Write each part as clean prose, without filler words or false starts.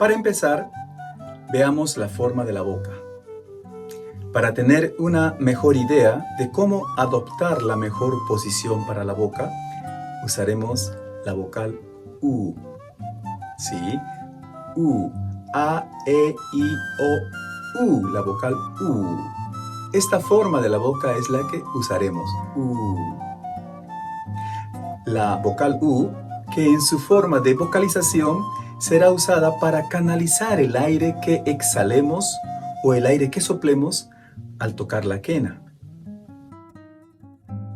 Para empezar, veamos la forma de la boca. Para tener una mejor idea de cómo adoptar la mejor posición para la boca, usaremos la vocal U. ¿Sí? U. A, E, I, O, U. La vocal U. Esta forma de la boca es la que usaremos. U. La vocal U, que en su forma de vocalización será usada para canalizar el aire que exhalemos o el aire que soplemos al tocar la quena.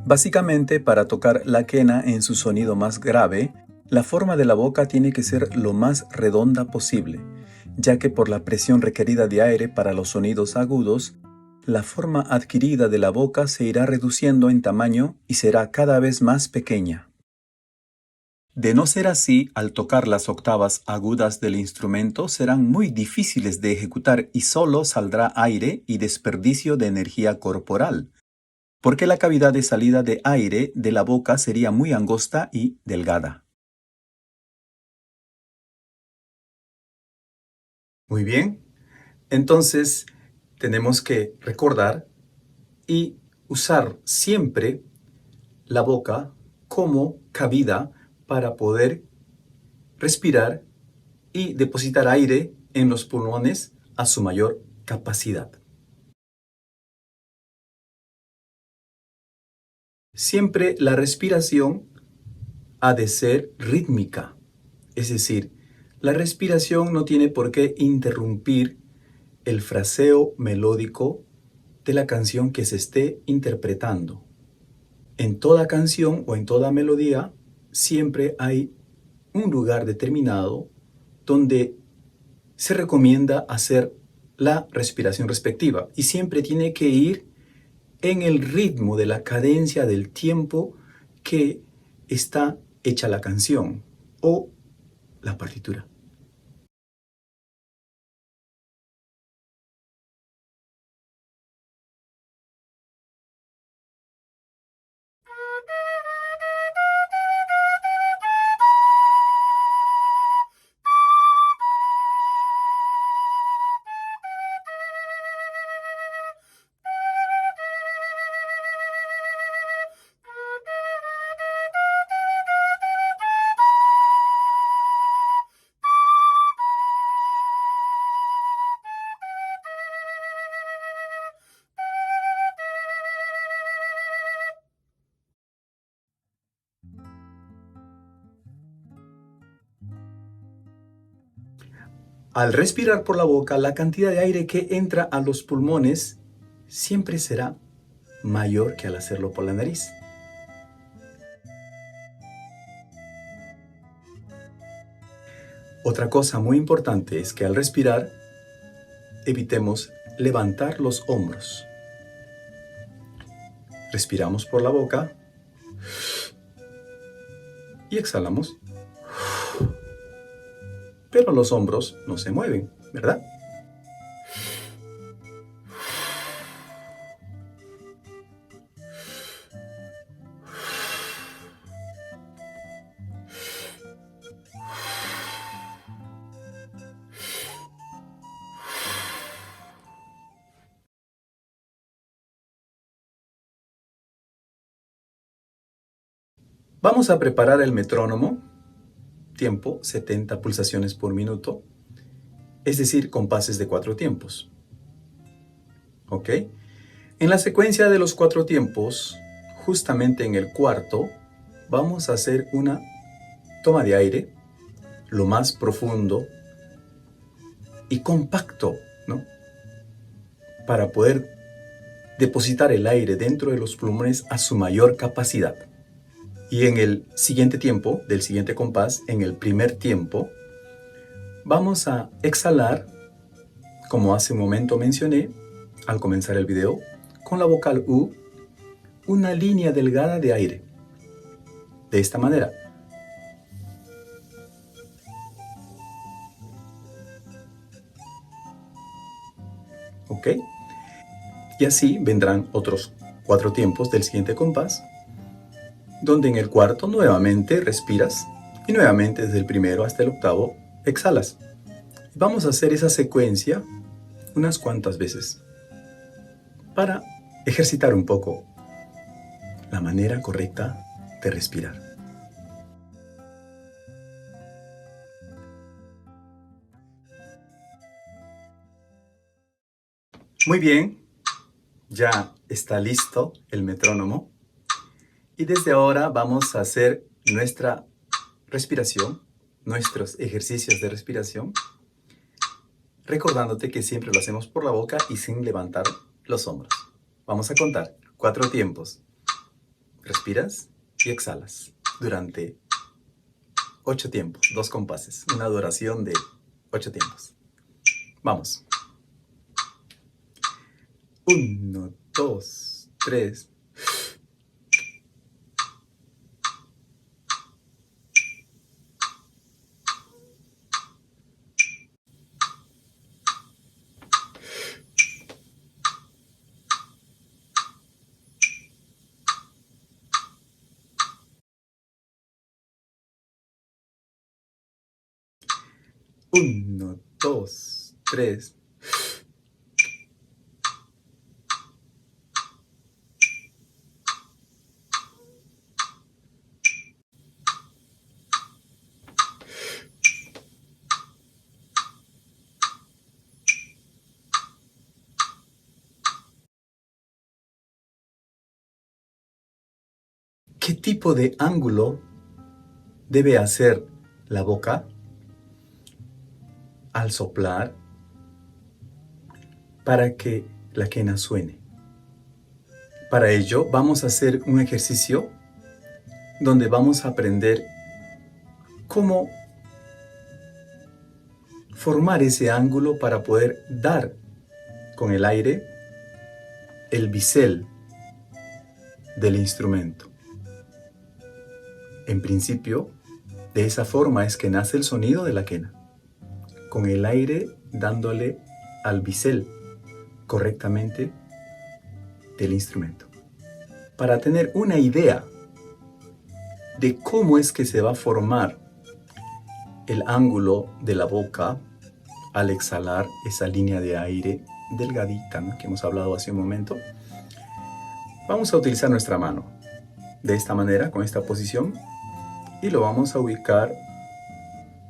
Básicamente, para tocar la quena en su sonido más grave, la forma de la boca tiene que ser lo más redonda posible, ya que por la presión requerida de aire para los sonidos agudos, la forma adquirida de la boca se irá reduciendo en tamaño y será cada vez más pequeña. De no ser así, al tocar las octavas agudas del instrumento serán muy difíciles de ejecutar y solo saldrá aire y desperdicio de energía corporal, porque la cavidad de salida de aire de la boca sería muy angosta y delgada. Muy bien, entonces tenemos que recordar y usar siempre la boca como cabida para poder respirar y depositar aire en los pulmones a su mayor capacidad. Siempre la respiración ha de ser rítmica, es decir, la respiración no tiene por qué interrumpir el fraseo melódico de la canción que se esté interpretando. En toda canción o en toda melodía siempre hay un lugar determinado donde se recomienda hacer la respiración respectiva y siempre tiene que ir en el ritmo de la cadencia del tiempo que está hecha la canción o la partitura. Al respirar por la boca, la cantidad de aire que entra a los pulmones siempre será mayor que al hacerlo por la nariz. Otra cosa muy importante es que al respirar evitemos levantar los hombros. Respiramos por la boca y exhalamos. Pero los hombros no se mueven, ¿verdad? Vamos a preparar el metrónomo, tiempo 70 pulsaciones por minuto, es decir, compases de 4 tiempos. ¿Ok? En la secuencia de los 4 tiempos, justamente en el cuarto, vamos a hacer una toma de aire lo más profundo y compacto, ¿no? Para poder depositar el aire dentro de los pulmones a su mayor capacidad. Y en el siguiente tiempo, del siguiente compás, en el primer tiempo, vamos a exhalar, como hace un momento mencioné, al comenzar el video, con la vocal U, una línea delgada de aire. De esta manera. ¿Ok? Y así vendrán otros 4 tiempos del siguiente compás, donde en el cuarto nuevamente respiras y nuevamente desde el primero hasta el octavo exhalas. Vamos a hacer esa secuencia unas cuantas veces para ejercitar un poco la manera correcta de respirar. Muy bien, ya está listo el metrónomo y desde ahora vamos a hacer nuestra respiración, nuestros ejercicios de respiración, recordándote que siempre lo hacemos por la boca y sin levantar los hombros. Vamos a contar 4 tiempos. Respiras y exhalas durante 8 tiempos, 2 compases, una duración de 8 tiempos. Vamos. 1, 2, 3. 1, 2, 3. ¿Qué tipo de ángulo debe hacer la boca al soplar para que la quena suene? Para ello vamos a hacer un ejercicio donde vamos a aprender cómo formar ese ángulo para poder dar con el aire el bisel del instrumento. En principio, de esa forma es que nace el sonido de la quena, con el aire dándole al bisel correctamente del instrumento. Para tener una idea de cómo es que se va a formar el ángulo de la boca al exhalar esa línea de aire delgadita, ¿no?, que hemos hablado hace un momento, vamos a utilizar nuestra mano de esta manera, con esta posición, y lo vamos a ubicar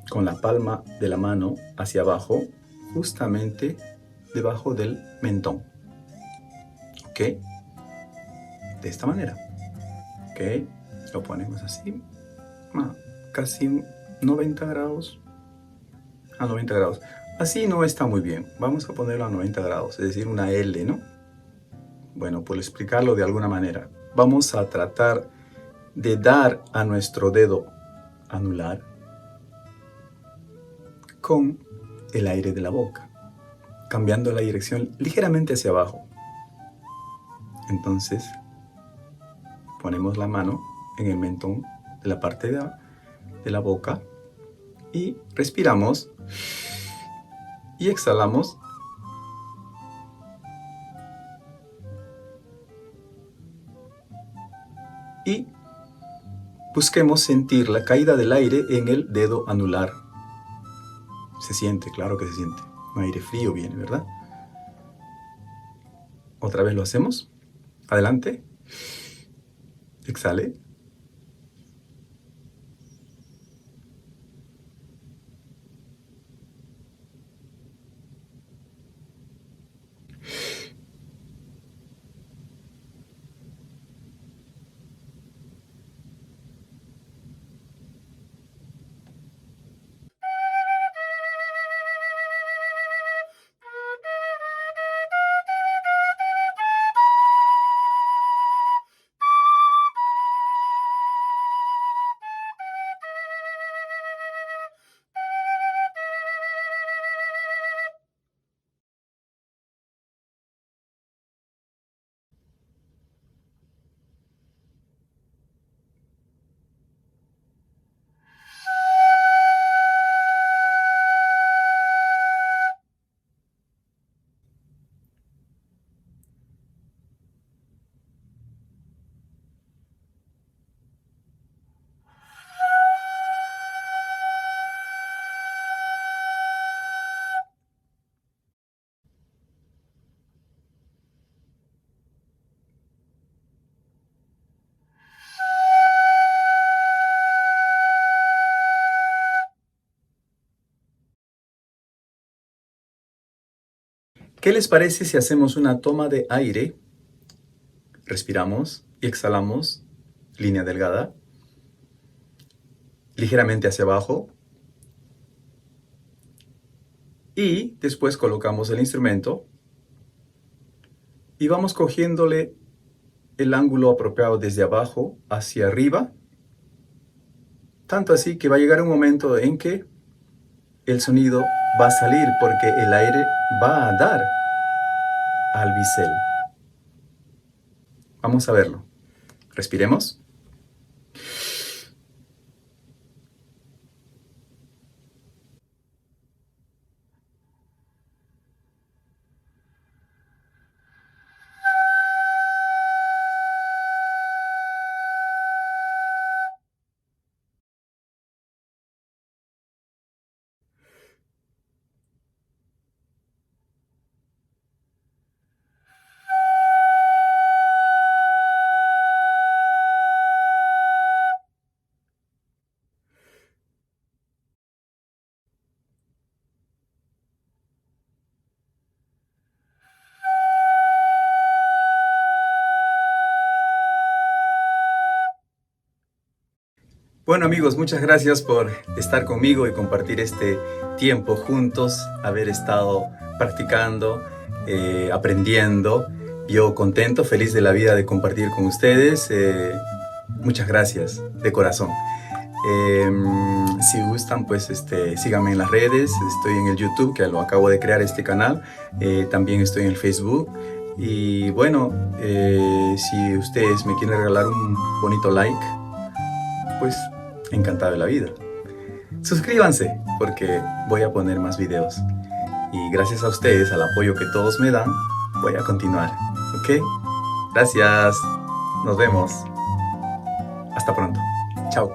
con la palma de la mano hacia abajo, justamente debajo del mentón. ¿Ok? De esta manera. ¿Ok? Lo ponemos así, casi 90 grados. A 90 grados. Así no está muy bien. Vamos a ponerlo a 90 grados, es decir, una L, ¿no? Bueno, por explicarlo de alguna manera, vamos a tratar de dar a nuestro dedo anular con el aire de la boca, cambiando la dirección ligeramente hacia abajo. Entonces, ponemos la mano en el mentón de la parte de la boca y respiramos y exhalamos. Y busquemos sentir la caída del aire en el dedo anular. Se siente, claro que se siente. Un aire frío viene, ¿verdad? Otra vez lo hacemos. Adelante. Exhale. ¿Qué les parece si hacemos una toma de aire? Respiramos y exhalamos, línea delgada, ligeramente hacia abajo. Y después colocamos el instrumento y vamos cogiéndole el ángulo apropiado desde abajo hacia arriba. Tanto así que va a llegar un momento en que el sonido va a salir porque el aire va a dar al bisel. Vamos a verlo. Respiremos. Bueno amigos, muchas gracias por estar conmigo y compartir este tiempo juntos, haber estado practicando, aprendiendo. Yo contento, feliz de la vida de compartir con ustedes. Muchas gracias, de corazón. Si gustan, pues síganme en las redes. Estoy en el YouTube, que lo acabo de crear este canal. También estoy en el Facebook. Y bueno, si ustedes me quieren regalar un bonito like, pues encantado de la vida. Suscríbanse porque voy a poner más videos. Y gracias a ustedes, al apoyo que todos me dan, voy a continuar. ¿Ok? Gracias. Nos vemos. Hasta pronto. Chao.